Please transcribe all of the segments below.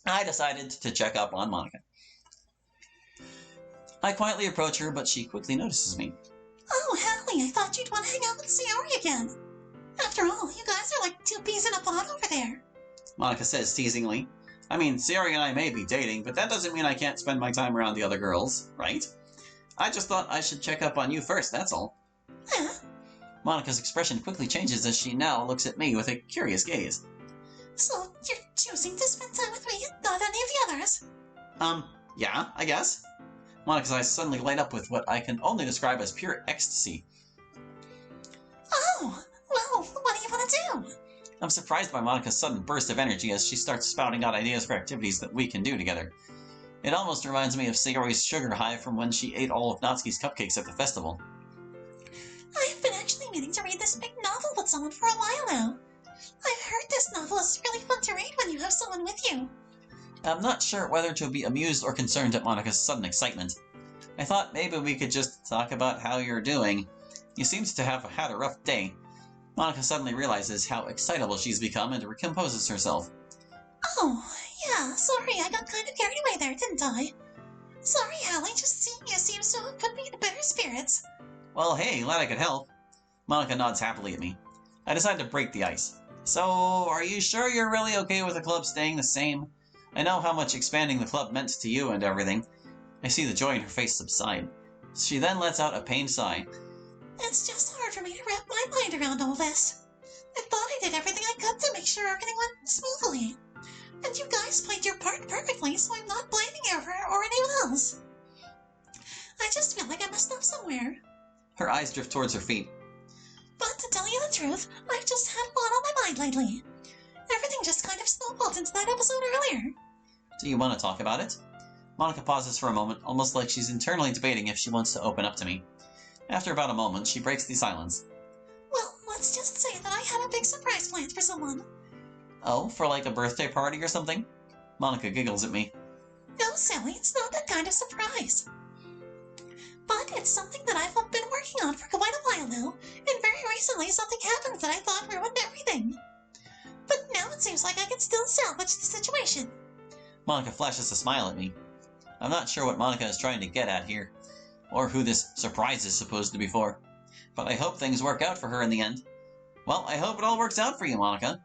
I decided to check up on Monika. I quietly approach her, but she quickly notices me. Oh, Hallie, I thought you'd want to hang out with Sayori again. After all, you guys are like two peas in a pod over there. Monika says teasingly. I mean, Sayori and I may be dating, but that doesn't mean I can't spend my time around the other girls, right? I just thought I should check up on you first, that's all. Huh? Monika's expression quickly changes as she now looks at me with a curious gaze. So, you're choosing to spend time with me and not any of the others? Yeah, I guess. Monika's eyes suddenly light up with what I can only describe as pure ecstasy. Oh, well, what do you want to do? I'm surprised by Monika's sudden burst of energy as she starts spouting out ideas for activities that we can do together. It almost reminds me of Sayori's sugar high from when she ate all of Natsuki's cupcakes at the festival. I have been actually meaning to read this big novel with someone for a while now. I've heard this novel is really fun to read when you have someone with you. I'm not sure whether to be amused or concerned at Monika's sudden excitement. I thought maybe we could just talk about how you're doing. You seem to have had a rough day. Monika suddenly realizes how excitable she's become and recomposes herself. Oh, yeah, sorry, I got kind of carried away there, didn't I? Sorry, Hallie, just seeing you seems to have put me in better spirits. Well, hey, glad I could help. Monika nods happily at me. I decide to break the ice. So, are you sure you're really okay with the club staying the same? I know how much expanding the club meant to you and everything. I see the joy in her face subside. She then lets out a pained sigh. It's just hard for me to wrap my mind around all this. I thought I did everything I could to make sure everything went smoothly. And you guys played your part perfectly, so I'm not blaming you or anyone else. I just feel like I messed up somewhere. Her eyes drift towards her feet. But to tell you the truth, I've just had a lot on my mind lately. Everything just kind of snowballed into that episode earlier. Do you want to talk about it? Monika pauses for a moment, almost like she's internally debating if she wants to open up to me. After about a moment, she breaks the silence. Well, let's just say that I had a big surprise planned for someone. Oh, for like a birthday party or something? Monika giggles at me. No, Sally, it's not that kind of surprise. But it's something that I've been working on for quite a while now, and very recently something happened that I thought ruined everything. But now it seems like I can still salvage the situation. Monika flashes a smile at me. I'm not sure what Monika is trying to get at here, or who this surprise is supposed to be for. But I hope things work out for her in the end. Well, I hope it all works out for you, Monika.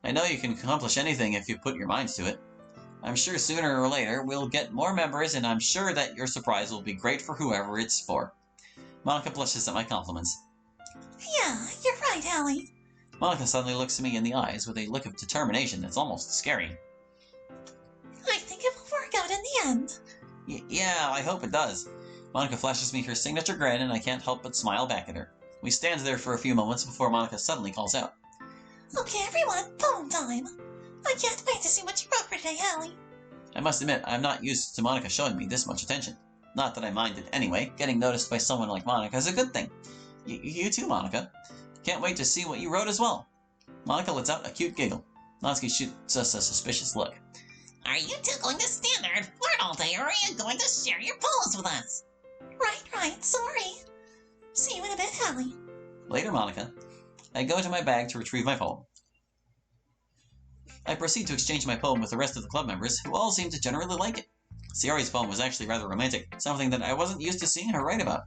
I know you can accomplish anything if you put your mind to it. I'm sure sooner or later we'll get more members, and I'm sure that your surprise will be great for whoever it's for. Monika blushes at my compliments. Yeah, you're right, Hallie. Monika suddenly looks me in the eyes with a look of determination that's almost scary. I think it will work out in the end. Yeah, I hope it does. Monika flashes me her signature grin, and I can't help but smile back at her. We stand there for a few moments before Monika suddenly calls out. Okay, everyone, poem time. I can't wait to see what you wrote for today, Hallie. I must admit, I'm not used to Monika showing me this much attention. Not that I mind it anyway. Getting noticed by someone like Monika is a good thing. You too, Monika. Can't wait to see what you wrote as well. Monika lets out a cute giggle. Natsuki shoots us a suspicious look. Are you two going to stand there and flirt all day, or are you going to share your poems with us? Right, sorry. See you in a bit, Hallie. Later, Monika. I go into my bag to retrieve my poem. I proceed to exchange my poem with the rest of the club members, who all seem to generally like it. Sayori's poem was actually rather romantic, something that I wasn't used to seeing her write about.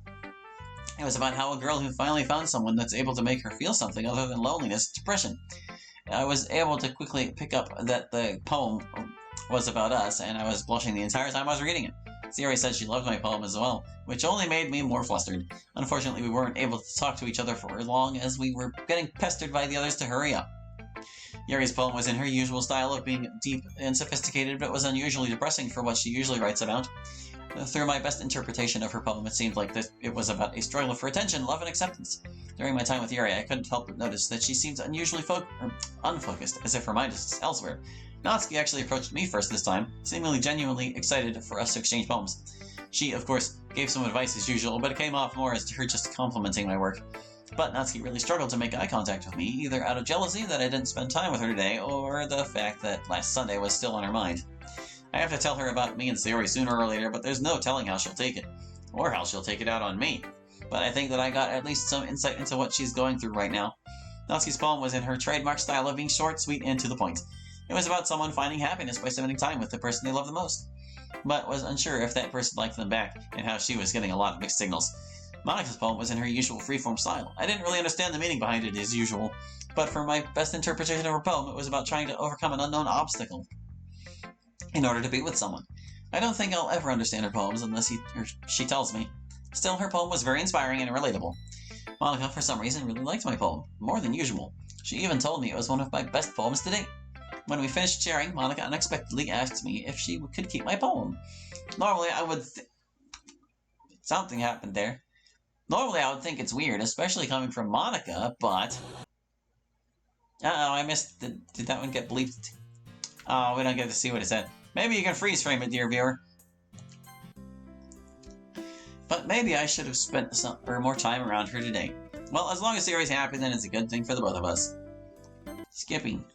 It was about how a girl who finally found someone that's able to make her feel something other than loneliness, depression. I was able to quickly pick up that the poem was about us, and I was blushing the entire time I was reading it. Sayori said she loved my poem as well, which only made me more flustered. Unfortunately, we weren't able to talk to each other for long, as we were getting pestered by the others to hurry up. Yuri's poem was in her usual style of being deep and sophisticated, but was unusually depressing for what she usually writes about. Through my best interpretation of her poem, it seemed like it was about a struggle for attention, love, and acceptance. During my time with Yuri, I couldn't help but notice that she seemed unusually unfocused, as if her mind was elsewhere. Natsuki actually approached me first this time, seemingly genuinely excited for us to exchange poems. She, of course, gave some advice as usual, but it came off more as her just complimenting my work. But Natsuki really struggled to make eye contact with me, either out of jealousy that I didn't spend time with her today, or the fact that last Sunday was still on her mind. I have to tell her about me and Sayori sooner or later, but there's no telling how she'll take it. Or how she'll take it out on me. But I think that I got at least some insight into what she's going through right now. Natsuki's poem was in her trademark style of being short, sweet, and to the point. It was about someone finding happiness by spending time with the person they love the most, but was unsure if that person liked them back and how she was getting a lot of mixed signals. Monika's poem was in her usual freeform style. I didn't really understand the meaning behind it as usual, but for my best interpretation of her poem, it was about trying to overcome an unknown obstacle in order to be with someone. I don't think I'll ever understand her poems unless she tells me. Still, her poem was very inspiring and relatable. Monika, for some reason, really liked my poem, more than usual. She even told me it was one of my best poems to date. When we finished sharing, Monika unexpectedly asked me if she could keep my poem. Normally, I would something happened there. Normally, I would think it's weird, especially coming from Monika, but... Uh-oh, I missed... Did that one get bleeped? Oh, we don't get to see what it said. Maybe you can freeze frame it, dear viewer. But maybe I should have spent more time around her today. Well, as long as Sayori's happy, then it's a good thing for the both of us. Skipping.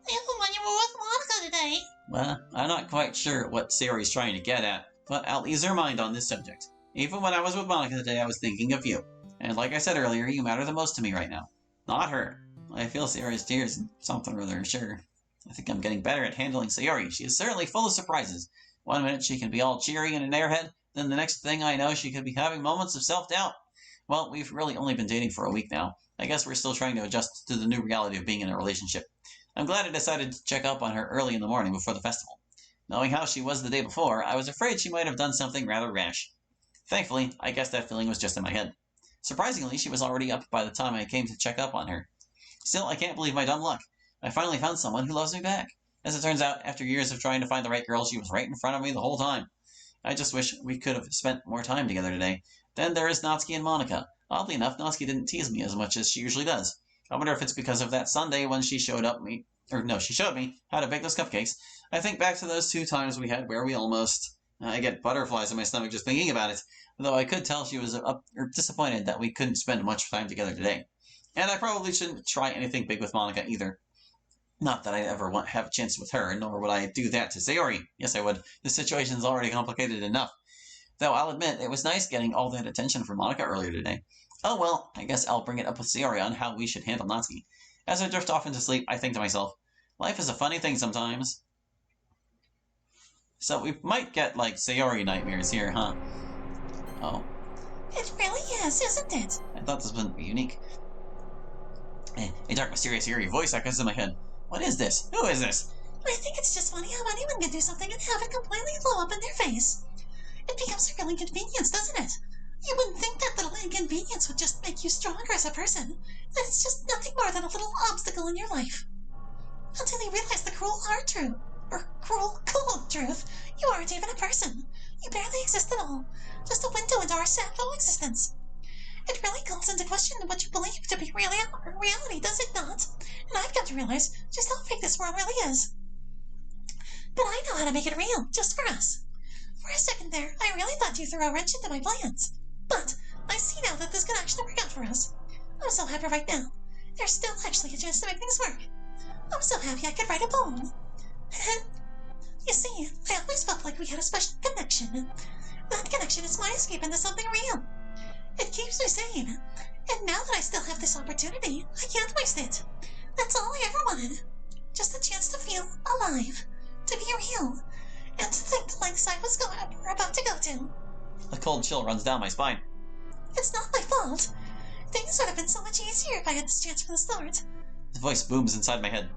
Even when you were with Monika today. Well, I'm not quite sure what Sayori's trying to get at, but I'll ease her mind on this subject. Even when I was with Monika today, I was thinking of you. And like I said earlier, you matter the most to me right now. Not her. I feel Sayori's tears and something or other, sure. I think I'm getting better at handling Sayori. She is certainly full of surprises. One minute she can be all cheery and an airhead, then the next thing I know she could be having moments of self-doubt. Well, we've really only been dating for a week now. I guess we're still trying to adjust to the new reality of being in a relationship. I'm glad I decided to check up on her early in the morning before the festival. Knowing how she was the day before, I was afraid she might have done something rather rash. Thankfully, I guess that feeling was just in my head. Surprisingly, she was already up by the time I came to check up on her. Still, I can't believe my dumb luck. I finally found someone who loves me back. As it turns out, after years of trying to find the right girl, she was right in front of me the whole time. I just wish we could have spent more time together today. Then there is Natsuki and Monika. Oddly enough, Natsuki didn't tease me as much as she usually does. I wonder if it's because of that Sunday when she showed me how to bake those cupcakes. I think back to those 2 times we had where we almost... I get butterflies in my stomach just thinking about it, though I could tell she was disappointed that we couldn't spend much time together today. And I probably shouldn't try anything big with Monika either. Not that I ever have a chance with her, nor would I do that to Sayori. Yes, I would. The situation's already complicated enough. Though I'll admit, it was nice getting all that attention from Monika earlier today. Oh well, I guess I'll bring it up with Sayori on how we should handle Natsuki. As I drift off into sleep, I think to myself, life is a funny thing sometimes. So we might get, like, Sayori nightmares here, huh? Oh. It really is, isn't it? I thought this wouldn't be unique. A dark, mysterious, eerie voice echoes in my head. What is this? Who is this? I think it's just funny how anyone can do something and have it completely blow up in their face. It becomes a real inconvenience, doesn't it? You wouldn't think that little inconvenience would just make you stronger as a person. That it's just nothing more than a little obstacle in your life. Until you realize the cruel hard truth, or cruel cold truth, you aren't even a person. You barely exist at all. Just a window into our sad low existence. It really calls into question what you believe to be reality, does it not? And I've got to realize just how fake this world really is. But I know how to make it real, just for us. For a second there, I really thought you threw a wrench into my plans. But I see now that this could actually work out for us. I'm so happy right now. There's still actually a chance to make things work. I'm so happy I could write a poem. You see, I always felt like we had a special connection. That connection is my escape into something real. It keeps me sane. And now that I still have this opportunity, I can't waste it. That's all I ever wanted. Just a chance to feel alive. To be real. And to think the lengths we're about to go to. A cold chill runs down my spine. It's not my fault. Things would have been so much easier if I had this chance from the start. The voice booms inside my head.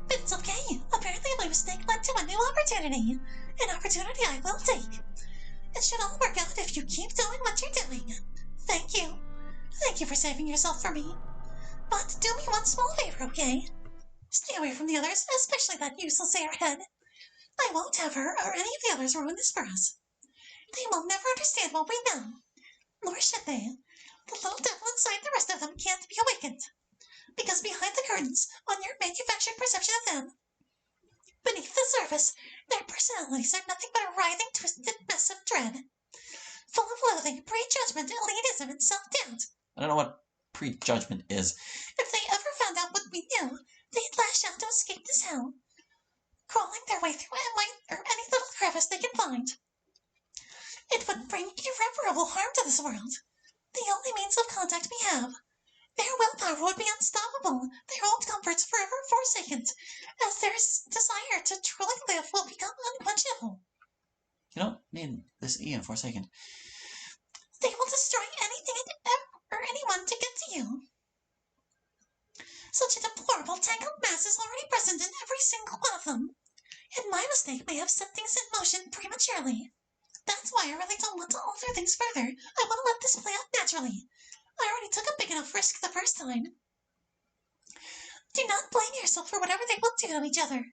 But it's okay. Apparently my mistake led to a new opportunity. An opportunity I will take. It should all work out if you keep doing what you're doing. Thank you. Thank you for saving yourself for me. But do me one small favor, okay? Stay away from the others, especially that useless airhead. I won't have her or any of the others ruin this for us. They will never understand what we know. Nor should they. The little devil inside the rest of them can't be awakened. Because behind the curtains, on your manufactured perception of them, beneath the surface, their personalities are nothing but a writhing, twisted mess of dread. Full of loathing, prejudgment, elitism, and self-doubt. I don't know what prejudgment is. If they ever found out what we knew, they'd lash out to escape this hell, crawling their way through any little crevice they can find. It would bring irreparable harm to this world. The only means of contact we have. Their willpower would be unstoppable, their old comforts forever forsaken, as their desire to truly live will become unquenchable. You don't need this E in Forsaken. They will destroy anything or anyone to get to you. Such a deplorable tangled mass is already present in every single one of them, and my mistake may have set things in motion prematurely. That's why I really don't want to alter things further. I want to let this play out naturally. I already took a big enough risk the first time. Do not blame yourself for whatever they will do to each other.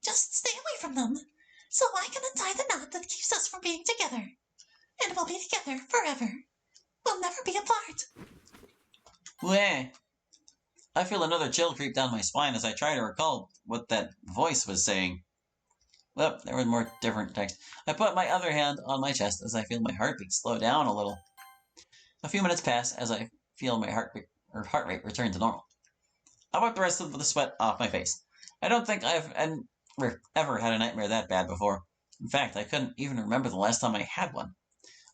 Just stay away from them, so I can untie the knot that keeps us from being together. And we'll be together forever. We'll never be apart. Wah! I feel another chill creep down my spine as I try to recall what that voice was saying. Well, there was more different text. I put my other hand on my chest as I feel my heartbeat slow down a little. A few minutes pass as I feel my heart rate return to normal. I wipe the rest of the sweat off my face. I don't think I've ever had a nightmare that bad before. In fact, I couldn't even remember the last time I had one.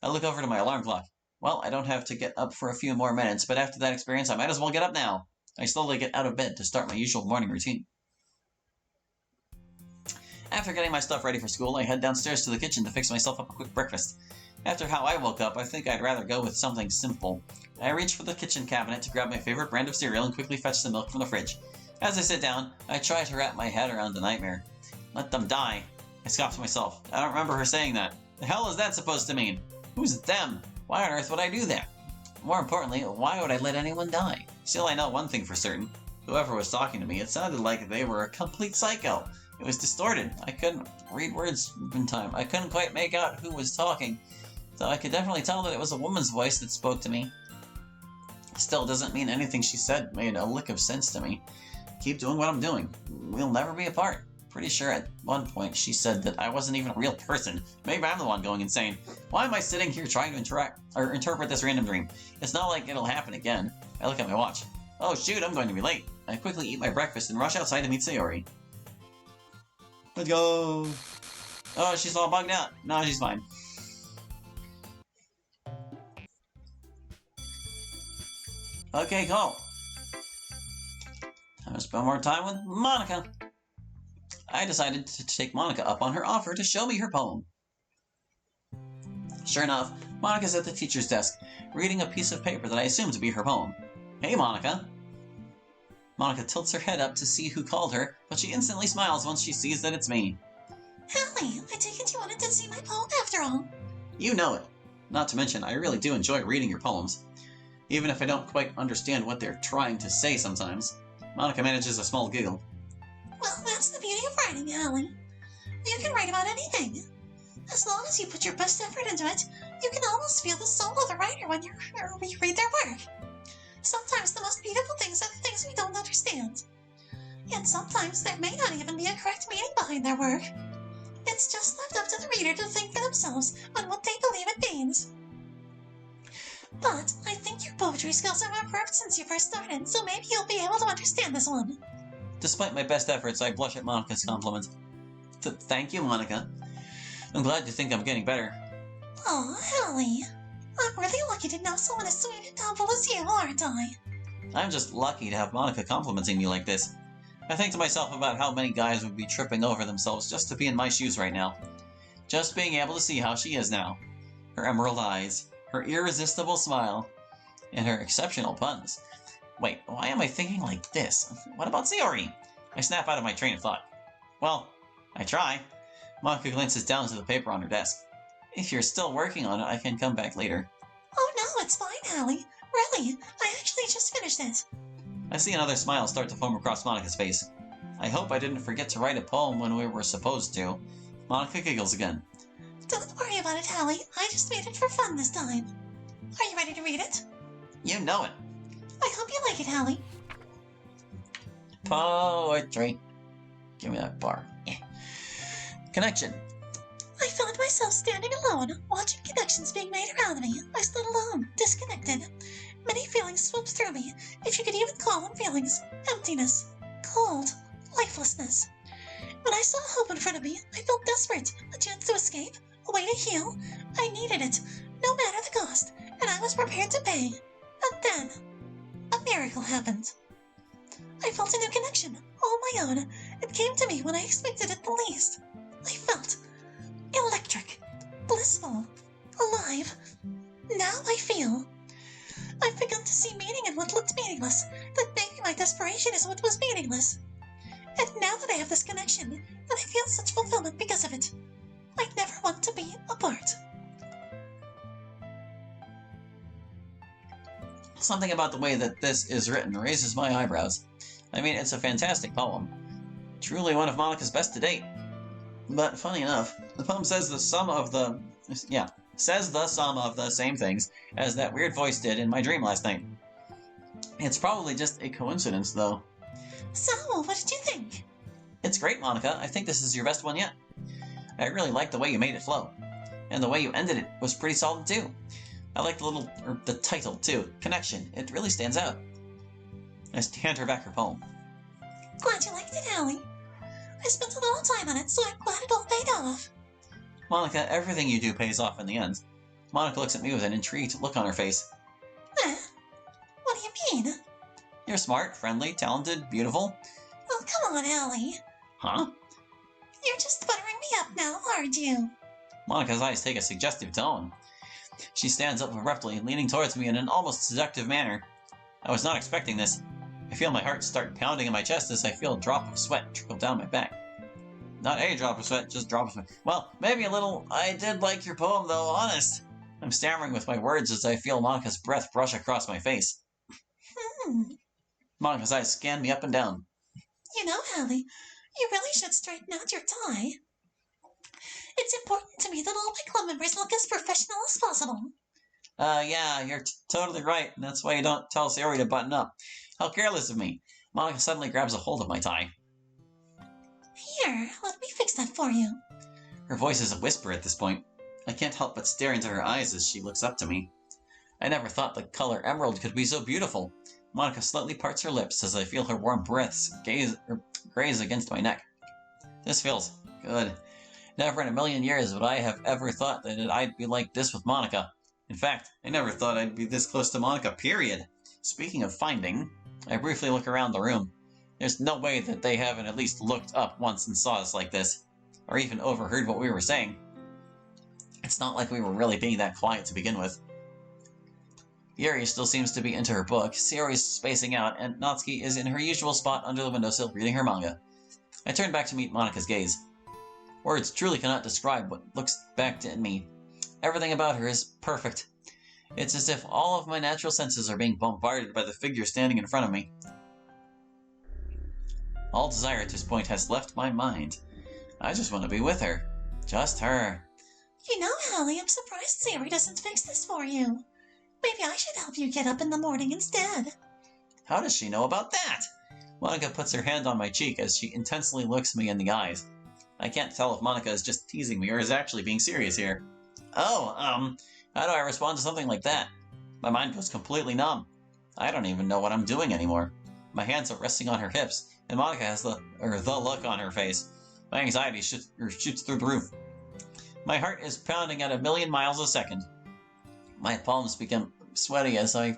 I look over to my alarm clock. Well, I don't have to get up for a few more minutes, but after that experience, I might as well get up now. I slowly get out of bed to start my usual morning routine. After getting my stuff ready for school, I head downstairs to the kitchen to fix myself up a quick breakfast. After how I woke up, I think I'd rather go with something simple. I reach for the kitchen cabinet to grab my favorite brand of cereal and quickly fetch the milk from the fridge. As I sit down, I try to wrap my head around the nightmare. Let them die. I scoff to myself. I don't remember her saying that. The hell is that supposed to mean? Who's them? Why on earth would I do that? More importantly, why would I let anyone die? Still, I know one thing for certain. Whoever was talking to me, it sounded like they were a complete psycho. It was distorted. I couldn't read words in time. I couldn't quite make out who was talking, though I could definitely tell that it was a woman's voice that spoke to me. Still, doesn't mean anything she said made a lick of sense to me. Keep doing what I'm doing. We'll never be apart. Pretty sure at one point she said that I wasn't even a real person. Maybe I'm the one going insane. Why am I sitting here trying to interpret this random dream? It's not like it'll happen again. I look at my watch. Oh shoot, I'm going to be late. I quickly eat my breakfast and rush outside to meet Sayori. Let's go! Oh, she's all bugged out. No, she's fine. Okay, cool. Time to spend more time with Monika. I decided to take Monika up on her offer to show me her poem. Sure enough, Monika's at the teacher's desk, reading a piece of paper that I assume to be her poem. Hey, Monika. Monika tilts her head up to see who called her, but she instantly smiles once she sees that it's me. Hallie, I take it you wanted to see my poem after all. You know it. Not to mention, I really do enjoy reading your poems. Even if I don't quite understand what they're trying to say sometimes. Monika manages a small giggle. Well, that's the beauty of writing, Hallie. You can write about anything. As long as you put your best effort into it, you can almost feel the soul of the writer when you read their work. Sometimes the most beautiful things are the things we don't understand. And sometimes there may not even be a correct meaning behind their work. It's just left up to the reader to think for themselves on what they believe it means. But I think your poetry skills have improved since you first started, so maybe you'll be able to understand this one. Despite my best efforts, I blush at Monika's compliment. Thank you, Monika. I'm glad you think I'm getting better. Aw, Hallie. I'm really lucky to know someone as sweet and helpful as you, aren't I? I'm just lucky to have Monika complimenting me like this. I think to myself about how many guys would be tripping over themselves just to be in my shoes right now. Just being able to see how she is now. Her emerald eyes, her irresistible smile, and her exceptional puns. Wait, why am I thinking like this? What about Sayori? I snap out of my train of thought. Well, I try. Monika glances down to the paper on her desk. If you're still working on it, I can come back later. Oh no, it's fine, Hallie. Really, I actually just finished it. I see another smile start to form across Monika's face. I hope I didn't forget to write a poem when we were supposed to. Monika giggles again. Don't worry about it, Hallie. I just made it for fun this time. Are you ready to read it? You know it. I hope you like it, Hallie. Poetry. Give me that bar. Yeah. Connection. I found myself standing alone, watching connections being made around me. I stood alone, disconnected. Many feelings swept through me, if you could even call them feelings. Emptiness, cold, lifelessness. When I saw hope in front of me, I felt desperate. A chance to escape, a way to heal. I needed it, no matter the cost, and I was prepared to pay. And then, a miracle happened. I felt a new connection, all my own. It came to me when I expected it the least. I felt electric, blissful, alive. Now I feel. I've begun to see meaning in what looked meaningless, that maybe my desperation is what was meaningless. And now that I have this connection, that I feel such fulfillment because of it, I never want to be apart. Something about the way that this is written raises my eyebrows. I mean, it's a fantastic poem. Truly one of Monika's best to date. But funny enough, the poem says the sum of the same things as that weird voice did in my dream last night. It's probably just a coincidence, though. So, what did you think? It's great, Monika. I think this is your best one yet. I really like the way you made it flow. And the way you ended it was pretty solid, too. I like the title, too. Connection. It really stands out. I hand her back her poem. Glad you liked it, Allie. I spent a little time on it, so I'm glad it all paid off. Monika, everything you do pays off in the end. Monika looks at me with an intrigued look on her face. What do you mean? You're smart, friendly, talented, beautiful. Oh, come on, Allie. Huh? You're just buttering me up now, aren't you? Monika's eyes take a suggestive tone. She stands up abruptly, leaning towards me in an almost seductive manner. I was not expecting this. I feel my heart start pounding in my chest as I feel a drop of sweat trickle down my back. Not a drop of sweat, just drop of sweat. Well, maybe a little. I did like your poem, though, honest. I'm stammering with my words as I feel Monika's breath brush across my face. Monika's eyes scan me up and down. You know, Allie, you really should straighten out your tie. It's important to me that all my club members look as professional as possible. Yeah, you're totally right. That's why you don't tell Sayori to button up. How careless of me. Monika suddenly grabs a hold of my tie. Here, let me fix that for you. Her voice is a whisper at this point. I can't help but stare into her eyes as she looks up to me. I never thought the color emerald could be so beautiful. Monika slightly parts her lips as I feel her warm breaths graze against my neck. This feels good. Never in a million years would I have ever thought that I'd be like this with Monika. In fact, I never thought I'd be this close to Monika, period. Speaking of finding, I briefly look around the room. There's no way that they haven't at least looked up once and saw us like this, or even overheard what we were saying. It's not like we were really being that quiet to begin with. Yuri still seems to be into her book, Sayori's spacing out, and Natsuki is in her usual spot under the windowsill reading her manga. I turn back to meet Monika's gaze. Words truly cannot describe what looks back at me. Everything about her is perfect. It's as if all of my natural senses are being bombarded by the figure standing in front of me. All desire at this point has left my mind. I just want to be with her. Just her. You know, Allie, I'm surprised Sayori doesn't fix this for you. Maybe I should help you get up in the morning instead. How does she know about that? Monika puts her hand on my cheek as she intensely looks me in the eyes. I can't tell if Monika is just teasing me or is actually being serious here. Oh, how do I respond to something like that? My mind goes completely numb. I don't even know what I'm doing anymore. My hands are resting on her hips, and Monika has the look on her face. My anxiety shoots through the roof. My heart is pounding at 1,000,000 miles a second. My palms become sweaty as I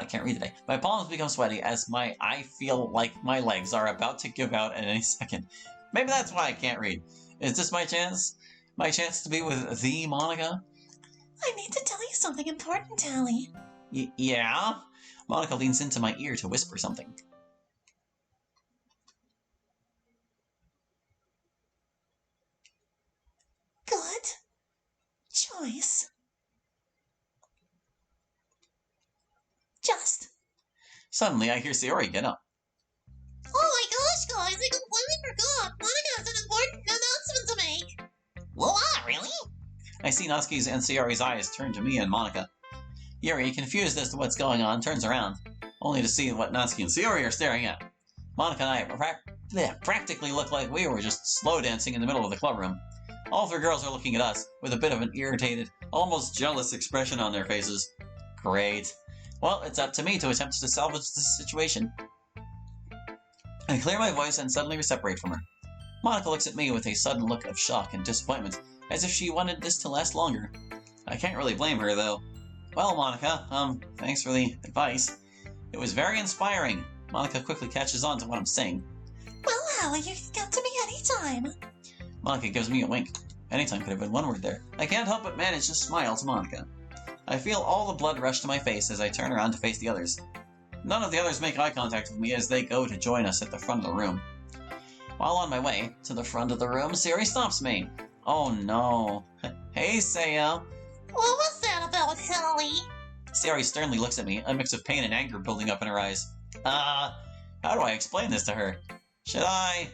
can't read today. My palms become sweaty as I feel like my legs are about to give out at any second. Maybe that's why I can't read. Is this my chance? My chance to be with the Monika? I need to tell you something important, Allie. Yeah? Monika leans into my ear to whisper something. Good choice. Just. Suddenly, I hear Sayori get up. Oh my gosh, guys, I completely forgot. Monika has an important announcement to make. Whoa, really? I see Natsuki's and Sayori's eyes turn to me and Monika. Yuri, confused as to what's going on, turns around, only to see what Natsuki and Sayori are staring at. Monika and I practically look like we were just slow dancing in the middle of the clubroom. All three girls are looking at us, with a bit of an irritated, almost jealous expression on their faces. Great. Well, it's up to me to attempt to salvage this situation. I clear my voice and suddenly we separate from her. Monika looks at me with a sudden look of shock and disappointment, as if she wanted this to last longer. I can't really blame her, though. Well, Monika, thanks for the advice. It was very inspiring. Monika quickly catches on to what I'm saying. Well, Hallie, you can come to me anytime. Monika gives me a wink. Anytime could have been one word there. I can't help but manage to smile to Monika. I feel all the blood rush to my face as I turn around to face the others. None of the others make eye contact with me as they go to join us at the front of the room. While on my way to the front of the room, Siri stops me. Oh no. Hey, Sayo. What was that about, Hallie? Siri sternly looks at me, a mix of pain and anger building up in her eyes. How do I explain this to her? Should I?